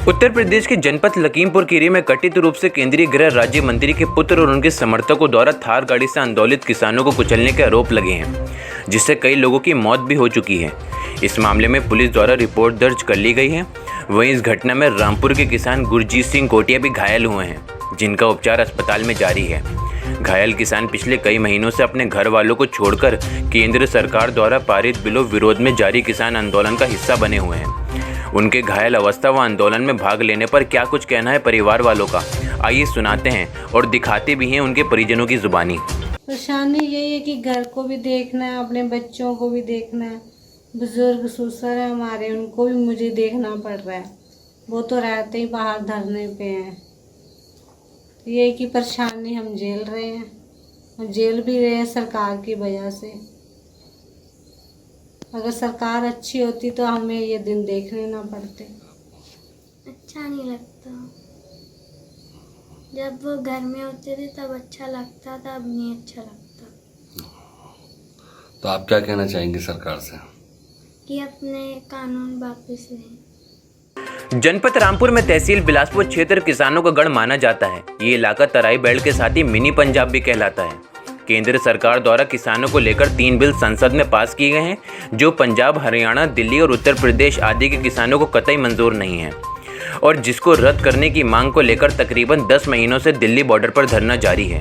उत्तर प्रदेश के जनपद लखीमपुर खीरी में कथित रूप से केंद्रीय गृह राज्य मंत्री के पुत्र और उनके समर्थकों द्वारा थार गाड़ी से आंदोलित किसानों को कुचलने के आरोप लगे हैं, जिससे कई लोगों की मौत भी हो चुकी है। इस मामले में पुलिस द्वारा रिपोर्ट दर्ज कर ली गई है। वहीं इस घटना में रामपुर के किसान गुरजीत सिंह कोटिया भी घायल हुए हैं, जिनका उपचार अस्पताल में जारी है। घायल किसान पिछले कई महीनों से अपने घर वालों को छोड़कर केंद्र सरकार द्वारा पारित बिलों विरोध में जारी किसान आंदोलन का हिस्सा बने हुए हैं। उनके घायल अवस्था व आंदोलन में भाग लेने पर क्या कुछ कहना है परिवार वालों का, आइए सुनाते हैं और दिखाते भी हैं उनके परिजनों की जुबानी। परेशानी यही है कि घर को भी देखना है, अपने बच्चों को भी देखना है, बुजुर्ग ससुर है हमारे, उनको भी मुझे देखना पड़ रहा है। वो तो रहते ही बाहर धरने पे हैं। ये की परेशानी हम झेल रहे हैं, हम झेल भी रहे हैं सरकार की वजह से। अगर सरकार अच्छी होती तो हमें ये दिन देखने ना पड़ते। अच्छा नहीं लगता, जब वो घर में होते थे तब अच्छा लगता था, अब नहीं अच्छा लगता। तो आप क्या कहना चाहेंगे सरकार से? कि अपने कानून वापस लें। जनपद रामपुर में तहसील बिलासपुर क्षेत्र किसानों का गढ़ माना जाता है। ये इलाका तराई बेल्ट के साथ ही मिनी पंजाब भी कहलाता है। केंद्र सरकार द्वारा किसानों को लेकर 3 बिल संसद में पास किए गए हैं, जो पंजाब, हरियाणा, दिल्ली और उत्तर प्रदेश आदि के किसानों को कतई मंजूर नहीं है और जिसको रद्द करने की मांग को लेकर तकरीबन 10 महीनों से दिल्ली बॉर्डर पर धरना जारी है।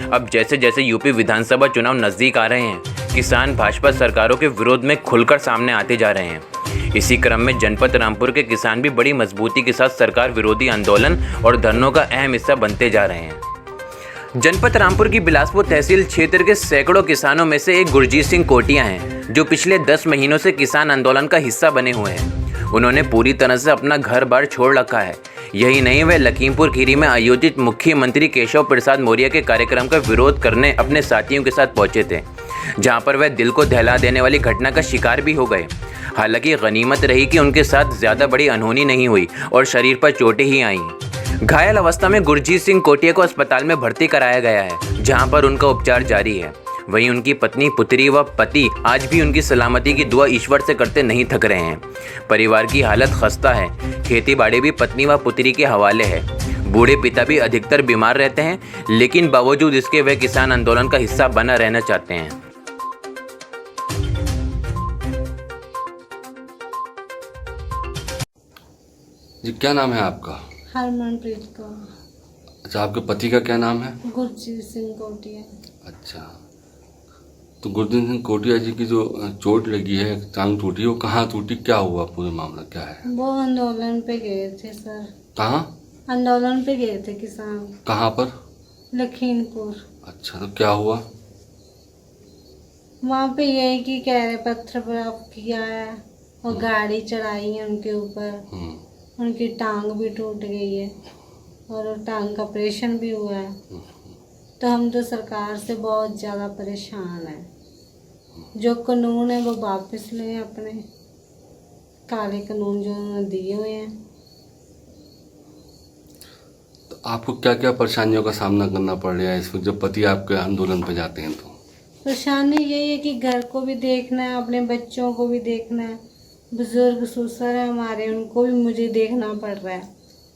अब जैसे जैसे यूपी विधानसभा चुनाव नजदीक आ रहे हैं, किसान भाजपा सरकारों के विरोध में खुलकर सामने आते जा रहे हैं। इसी क्रम में जनपद रामपुर के किसान भी बड़ी मजबूती के साथ सरकार विरोधी आंदोलन और धरनों का अहम हिस्सा बनते जा रहे हैं। जनपद रामपुर की बिलासपुर तहसील क्षेत्र के सैकड़ों किसानों में से एक गुरजीत सिंह कोटिया हैं, जो पिछले 10 महीनों से किसान आंदोलन का हिस्सा बने हुए हैं। उन्होंने पूरी तरह से अपना घर बार छोड़ रखा है। यही नहीं, वे लखीमपुर खीरी में आयोजित मुख्यमंत्री केशव प्रसाद मौर्य के कार्यक्रम का विरोध करने अपने साथियों के साथ पहुंचे थे, जहां पर वह दिल को दहला देने वाली घटना का शिकार भी हो गए। हालांकि गनीमत रही कि उनके साथ ज़्यादा बड़ी अनहोनी नहीं हुई और शरीर पर चोटें ही आईं। घायल अवस्था में गुरजीत सिंह कोटिया को अस्पताल में भर्ती कराया गया है, जहां पर उनका उपचार जारी है। वहीं उनकी पत्नी, पुत्री व पति आज भी उनकी सलामती की दुआ ईश्वर से करते नहीं थक रहे हैं। परिवार की हालत खस्ता है। खेती बाड़ी भी पत्नी व पुत्री के हवाले है। बूढ़े पिता भी अधिकतर बीमार रहते हैं, लेकिन बावजूद इसके वे किसान आंदोलन का हिस्सा बना रहना चाहते हैं। जी, क्या नाम है आपका? हरमनप्रीत कौर। अच्छा, आपके पति का क्या नाम है? गुरजीत सिंह कोटिया। अच्छा, तो गुरजीत सिंह कोटिया जी की जो चोट लगी है, टांग टूटी, वो कहाँ टूटी, क्या हुआ, पूरा मामला क्या है? वो आंदोलन पे गए थे सर। कहाँ? आंदोलन पे गए थे किसान। कहाँ पर? लखीमपुर। अच्छा, तो क्या हुआ वहाँ पे यही कि कह रहे पत्थर बर्फ किया है और गाड़ी चढ़ाई है उनके ऊपर। उनकी टांग भी टूट गई है और टांग का ऑपरेशन भी हुआ है। तो हम तो सरकार से बहुत ज़्यादा परेशान हैं। जो कानून है वो वापस लें, अपने काले कानून जो उन्होंने दिए हुए हैं। तो आपको क्या क्या परेशानियों का सामना करना पड़ रहा है इसमें, जब पति आपके आंदोलन पे जाते हैं? तो परेशानी यही है कि घर को भी देखना है, अपने बच्चों को भी देखना है, बुजुर्ग ससुर है हमारे, उनको भी मुझे देखना पड़ रहा है।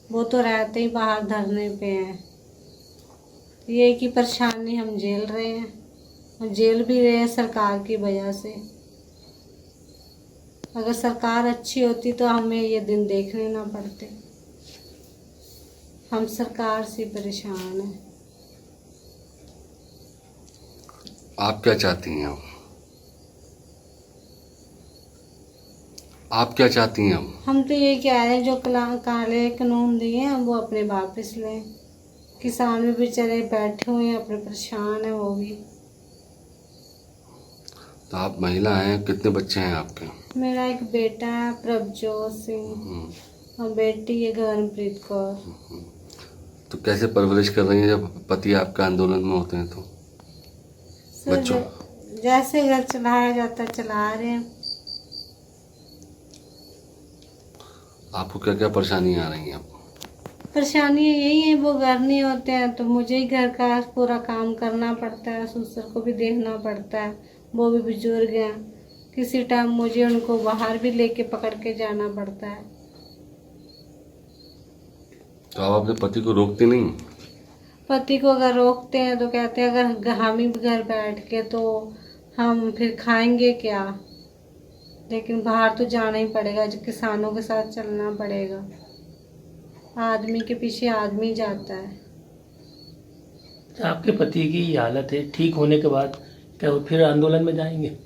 वो तो रहते ही बाहर धरने पे हैं। ये की परेशानी हम झेल रहे हैं, हम झेल भी रहे हैं सरकार की वजह से। अगर सरकार अच्छी होती तो हमें ये दिन देखने ना पड़ते। हम सरकार से परेशान हैं। आप क्या चाहती हैं? आप क्या चाहती हैं? हम तो ये कह रहे हैं जो काले कानून दिए हैं वो अपने वापस लें। किसान भी बेचारे बैठे हुए हैं, अपने परेशान हैं वो भी। तो आप महिला हैं, कितने बच्चे हैं आपके? मेरा एक बेटा है प्रभजोत सिंह और बेटी है गगनप्रीत कौर। तो कैसे परवरिश कर रही हैं जब पति आपके आंदोलन में होते हैं? तो बच्चों जैसे घर चलाया जाता चला रहे हैं। आपको क्या क्या परेशानियाँ आ रही हैं आपको? परेशानी यही है, वो घर नहीं होते हैं तो मुझे ही घर का पूरा काम करना पड़ता है, ससुर को भी देखना पड़ता है, वो भी बुजुर्ग हैं। किसी टाइम मुझे उनको बाहर भी लेके पकड़ के जाना पड़ता है। तो आप अपने पति को रोकते नहीं? पति को अगर रोकते हैं तो कहते हैं अगर हम ही घर बैठ के तो हम फिर खाएंगे क्या। लेकिन बाहर तो जाना ही पड़ेगा, जो किसानों के साथ चलना पड़ेगा। आदमी के पीछे आदमी जाता है। आपके पति की ये हालत है, ठीक होने के बाद क्या वो फिर आंदोलन में जाएंगे?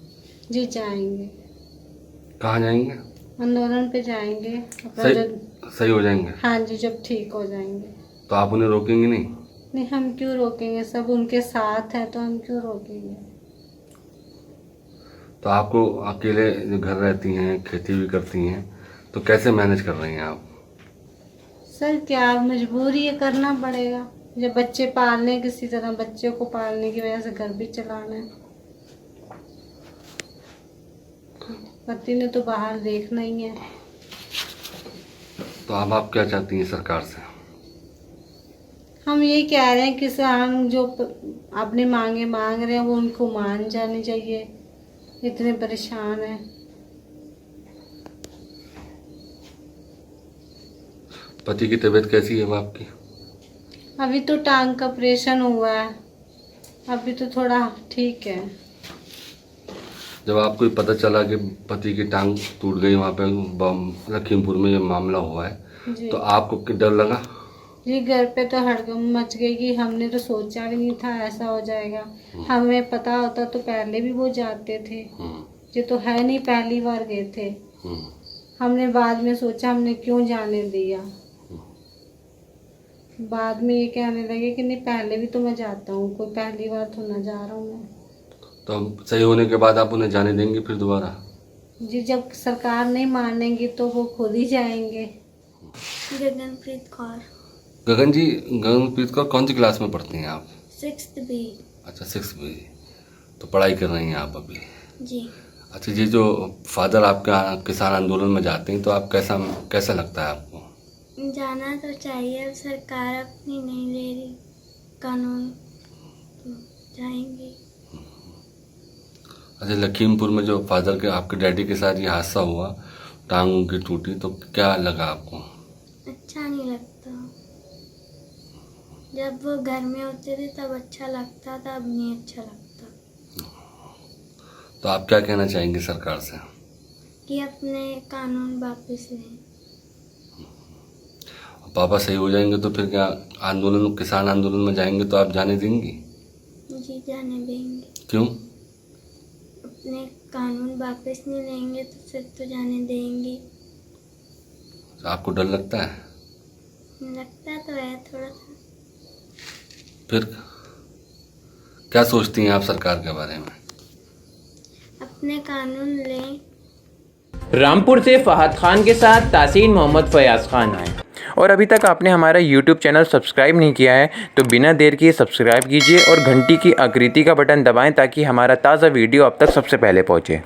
जी जाएंगे, कहाँ जाएंगे? आंदोलन पे जाएंगे अपना सही हो जाएंगे? हाँ जी, जब ठीक हो जाएंगे। तो आप उन्हें रोकेंगे नहीं? नहीं, हम क्यों रोकेंगे, सब उनके साथ है तो हम क्यों रोकेंगे। तो आपको अकेले जो घर रहती हैं, खेती भी करती हैं, तो कैसे मैनेज कर रही हैं आप? सर क्या मजबूरी है, करना पड़ेगा। जब बच्चे पालने, किसी तरह बच्चे को पालने की वजह से घर भी चलाना है। पति ने तो बाहर देखना ही है। तो अब आप क्या चाहती हैं सरकार से? हम यही कह रहे हैं, किसान जो अपनी मांगे मांग रहे हैं वो उनको मान जानी चाहिए। इतने परेशान हैं। पति की तबीयत कैसी है अब आपकी? अभी तो टांग का ऑपरेशन हुआ है, अभी तो थोड़ा ठीक है। जब आपको पता चला कि पति की टांग टूट गई, वहाँ पे लखीमपुर में ये मामला हुआ है, जी तो आपको डर लगा? जी, घर पे तो हड़कंप मच गई कि हमने तो सोचा भी नहीं था ऐसा हो जाएगा। हमें पता होता तो पहले भी वो जाते थे। ये तो है नहीं, पहली बार गए थे। हमने बाद में सोचा, हमने क्यों जाने दिया। बाद में ये कहने लगे कि नहीं, पहले भी तो मैं जाता हूँ, कोई पहली बार तो ना जा रहा हूँ मैं। तो अब सही होने के बाद आप उन्हें जाने देंगे फिर दोबारा? जी, जब सरकार नहीं मानेगी तो वो खुद ही जाएंगे। गगनप्रीत कौर। गगन जी, गगनप्रीत कौर कौन सी क्लास में पढ़ती हैं आप? 6th B। अच्छा, 6th B। तो पढ़ाई कर रही हैं आप अभी? जी। अच्छा, ये जो फादर आपका किसान आंदोलन में जाते हैं, तो आप कैसा लगता है आपको? जाना तो चाहिए, अब सरकार अपनी नहीं ले रही कानून, तो जाएंगे। अच्छा, लखीमपुर में जो फादर के आपके डैडी के साथ ये हादसा हुआ, टांग उनकी टूटी, तो क्या लगा आपको? अच्छा नहीं लगता। जब वो घर में होते थे तब अच्छा लगता था, अब नहीं अच्छा लगता। तो आप क्या कहना चाहेंगे सरकार से? कि अपने कानून वापस लें। पापा सही हो जाएंगे तो फिर क्या आंदोलन, किसान आंदोलन में जाएंगे तो आप जाने देंगी? जी जाने देंगे। क्यों? अपने कानून वापस नहीं लेंगे तो फिर तो जाने देंगे। आपको डर लगता है? लगता तो है थोड़ा सा। फिर क्या सोचती हैं आप सरकार के बारे में? अपने कानून लें। रामपुर से फहद खान के साथ तासीन मोहम्मद फयाज खान हैं। और अभी तक आपने हमारा YouTube चैनल सब्सक्राइब नहीं किया है तो बिना देर किए सब्सक्राइब कीजिए और घंटी की आकृति का बटन दबाएं ताकि हमारा ताज़ा वीडियो अब तक सबसे पहले पहुंचे।